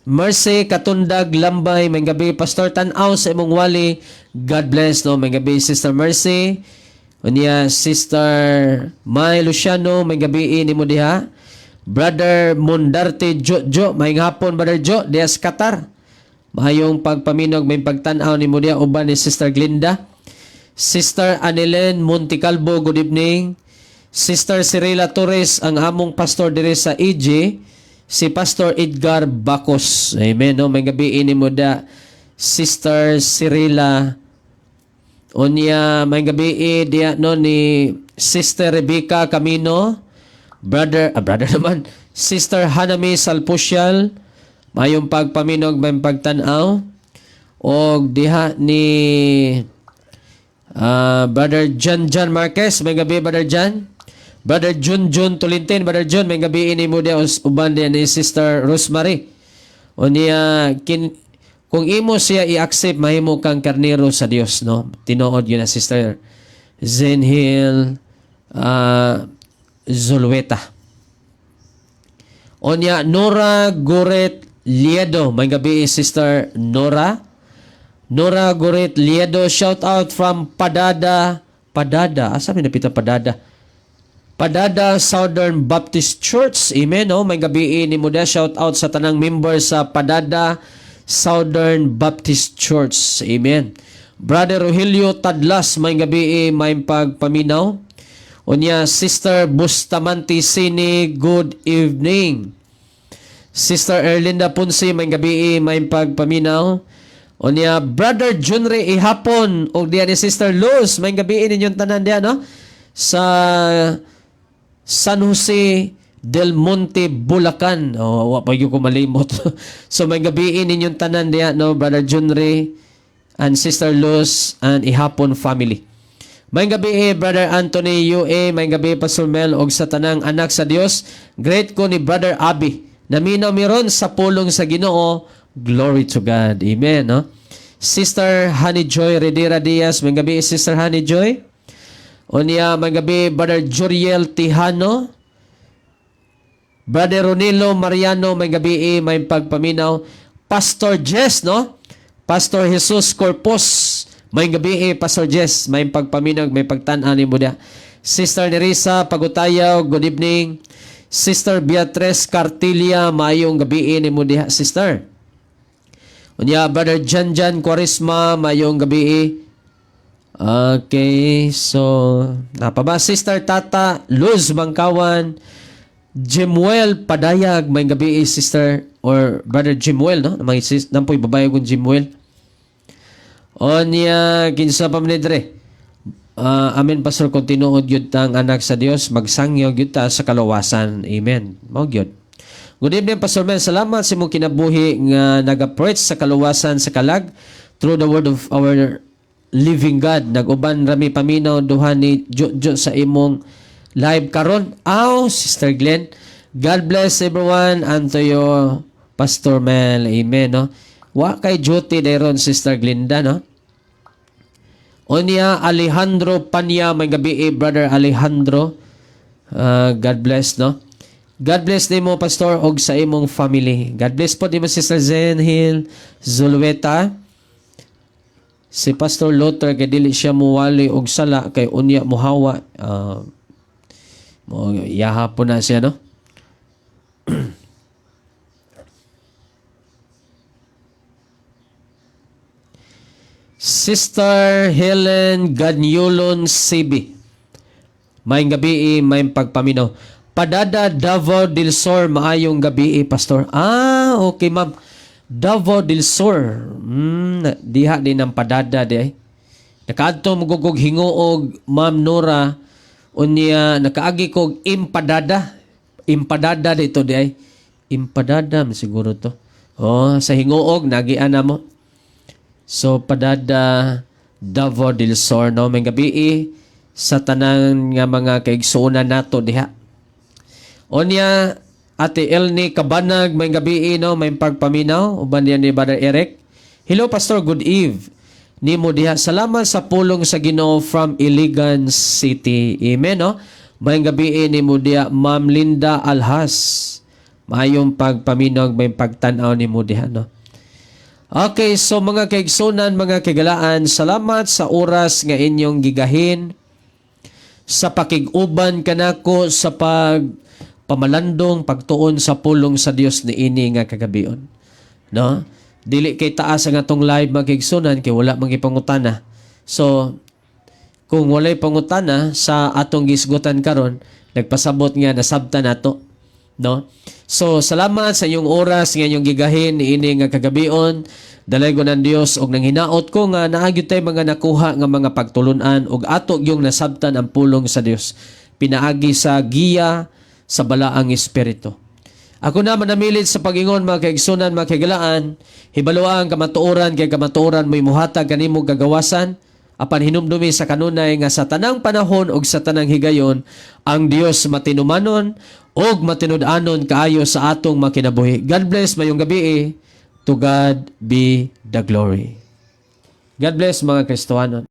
Mercy Katundag Lambay, may gabi, Pastor Tanaw sa imong wali. God bless, no? May gabi, Sister Mercy. O niya, Sister May Luciano, may gabi, ni mo diha. Brother Mundarte Jo, may hapon, Brother Jo, dias Qatar. Mahayong pagpaminog, may pagtanaw ni Mudia uban ni Sister Glinda. Sister Anelen Monticalvo, good evening. Sister Cirila Torres, ang among pastor dire sa EJ, si Pastor Edgar Bacos. Amen. No? May gabi ni Mudia, Sister Cirila. Onya, may gabi dia no ni Sister Rebecca Camino. Brother naman, Sister Hanami Salpusyal. Mayong pagpaminog, may pagtanaw. O diha ni Brother John Marquez. May gabi, Brother John. Brother Jun Tulintin. Brother Jun, may gabi ini mo diya uban diya ni Sister Rosemary. O niya, kung imo siya i-accept, mahimo kang karnero sa Dios, no? Tinuod yun na Sister Zenhil Zulueta. O niya, Nora Goret Liedo, may gabi Sister Nora Goret Liedo, shout out from Padada, sabi na pita Padada Southern Baptist Church. Amen, no? May gabi ni Muda, shout out sa tanang member sa Padada Southern Baptist Church. Amen. Brother Rogelio Tadlas, may gabi may pagpaminaw. Unya, Sister Bustamante Sini, good evening. Sister Erlinda Punsi, may gabi may pagpaminaw. O niya, Brother Junre ihapon, o diya ni Sister Luz, may gabi ninyong tanan diya, no? Sa San Jose del Monte, Bulacan. O, wapag yung kumalimot. So, may gabi ninyong tanan diya, no? Brother Junre and Sister Luz and ihapon family. May gabi Brother Anthony UA, may gabi Pastor Mel, og sa tanang anak sa Dios. Great ko ni Brother Abi. Naminaw miron sa pulong sa Ginoo. Glory to God. Amen. No? Sister Honey Joy Redira Diaz. May gabi, Sister Honey Joy. O niya, may gabi, Brother Joriel Tijano. Brother Ronilo Mariano. May gabi, may pagpaminaw. Pastor Jess, no? Pastor Jesus Corpus. May gabi, Pastor Jess. May pagpaminaw, may pagtan-ani mo niya. Sister Nerissa Pagutayaw. Good evening. Sister Beatrice Cartilia, mayong gabi ni mo diha, Sister. Unya, Brother Janjan Quaresma, mayong gabi. Okay, so napaba Sister Tata Luz Bangkawan, Jimuel Padayag, may gabi Sister or Brother Jimuel, no? Nampoy babae kong Jimuel. Unya, kinsa pa manidre. Amen, Pastor, kung tinuod yun tang anak sa Dios, magsangyo yun ta sa kalawasan. Amen. Mau yun. Good evening, Pastor Mel. Salamat sa mong kinabuhi nga nag-preach sa kalawasan sa kalag through the word of our living God. Nag-uban rami paminaw duha ni Jojo sa imong live karon. Sister Glenn. God bless everyone and to you, Pastor Mel. Amen, no? Wa kay duty dayron, Sister Glinda, no? Onya Alejandro Panya, may gabi Brother Alejandro. God bless, no? God bless din mo, Pastor, og sa imong family. God bless po din mo, Sister Zenhil Zulueta. Si Pastor Luther, kay dili siya muwali og sala, kay unya muhawa. Yaha po na siya, no? Sister Helen Ganyulon Sibi. Maayong gabi, may pagpaminaw. Padada Davao del Sur, maayong gabi, Pastor. Okay, ma'am. Davao del Sur. Diha din ang padada di ay. Nakaadto magugog hingoog, Ma'am Nora, unya nakaagi kog impadada. Impadada dito di ay. Impadada siguro to. Sa hingoog nagian na mo. So padada Davao del Sur, no, may gabi sa tanan nga mga kaigsuonan nato diha. Onya Ate Elni Kabanag, may gabi, no, may pagpaminaw uban yan ni Brother Eric. Hello Pastor, good eve. Nimo diha, salamat sa pulong sa Ginoo from Iligan City. Amen, no? May gabi nimo diha, Ma'am Linda Alhas. Mayong pagpaminaw, may pagtanaw nimo diha, no? Okay, so mga kaigsunan, mga kagalaan, salamat sa oras nga inyong gigahin, sa pakiguban kanako, sa pamalandong, pagtuon sa pulong sa Dios ni ini nga kagabion. No? Dili kay taas ang atong live magigsunan kay wala magipangutana. So, kung walay pangutana sa atong gisgutan karon, nagpasabot nga nasabtan nato. No? So, salamat sa inyong oras nga inyong gigahin ni ini nga kagabion. Dalay ko ng Dios og nang hinaot ko nga naagyo tay mga nakuha nga mga pagtulunan og ato yung nasabtan ang pulong sa Dios. Pinaagi sa giya sa balaang espiritu. Ako na manamilit sa pag-ingon mga kaigsunan, mga kaigalaan, hibaluan kamatuoran kay kamatuoran mo'y muhatag kanimo gagawasan, apan hinumdumi sa kanunay nga sa tanang panahon og sa tanang higayon, ang Dios matinumanon og matinud-anon kaayo sa atong makinabuhi. God bless, mayong gabi. To God be the glory. God bless mga Kristohanon.